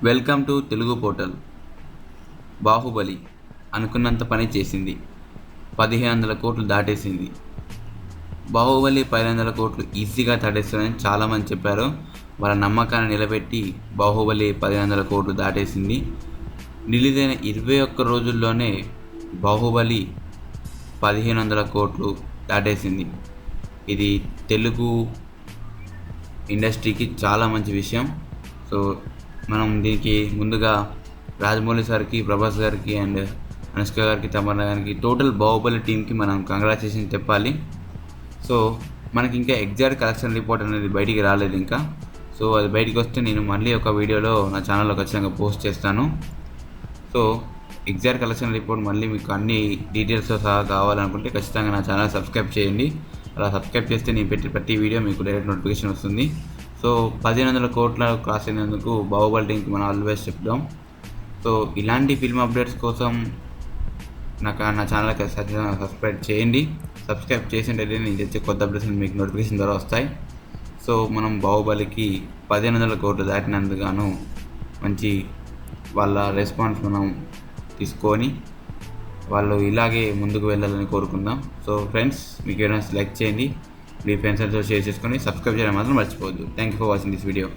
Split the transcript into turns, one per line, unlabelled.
Welcome to Telugu portal. Baahubali అనుకున్నంత పని చేసింది. 1500 కోట్లు దాటేసింది. బాహుబలి 1500 కోట్లు ఈజీగా దాటేస్తుందని చాలామంది చెప్పారు. వాళ్ళ నమ్మకాన్ని నిలబెట్టి బాహుబలి 1500 కోట్లు దాటేసింది. రిలీజ్ అయిన 21 రోజుల్లోనే బాహుబలి 1500 కోట్లు దాటేసింది. ఇది తెలుగు ఇండస్ట్రీకి చాలా మంచి విషయం. సో మనం దీనికి ముందుగా రాజమౌళి సార్కి, ప్రభాస్ గారికి అండ్ అనుష్క గారికి, తమన్నా గారికి, టోటల్ బాహుబలి టీంకి మనం కంగ్రాచులేషన్ చెప్పాలి. సో మనకి ఇంకా ఎగ్జాక్ట్ కలెక్షన్ రిపోర్ట్ అనేది బయటికి రాలేదు ఇంకా. సో అది బయటికి వస్తే నేను మళ్ళీ ఒక వీడియోలో నా ఛానల్లో ఖచ్చితంగా పోస్ట్ చేస్తాను. సో ఎగ్జాక్ట్ కలెక్షన్ రిపోర్ట్ మళ్ళీ మీకు అన్ని డీటెయిల్స్తో సహా కావాలనుకుంటే ఖచ్చితంగా నా ఛానల్ సబ్స్క్రైబ్ చేయండి. అలా సబ్స్క్రైబ్ చేస్తే నేను పెట్టి ప్రతి వీడియో మీకు డైరెక్ట్ నోటిఫికేషన్ వస్తుంది. సో 1500 కోట్ల క్రాస్ అయినందుకు బాహుబలి టీంకి మనం ఆల్వేస్ చెప్దాం. సో ఇలాంటి ఫిల్మ్ అప్డేట్స్ కోసం నా ఛానల్కి సబ్స్క్రైబ్ చేయండి. సబ్స్క్రైబ్ చేసినట్టయితే నేను తెచ్చే కొత్త అప్డేట్స్ మీకు నోటిఫికేషన్ ద్వారా వస్తాయి. సో మనం బాహుబలికి 1500 కోట్లు దాటినందుకు గాను మంచి వాళ్ళ రెస్పాన్స్ మనం తీసుకొని వాళ్ళు ఇలాగే ముందుకు వెళ్ళాలని కోరుకుందాం. సో ఫ్రెండ్స్, మీకు ఏదైనా లైక్ చేయండి, మీ ఫ్రెండ్స్ అందరితో షేర్ చేసుకొని సబ్స్క్రైబ్ చేయడం మాత్రం మర్చిపోవద్దు. Thank you for watching this video.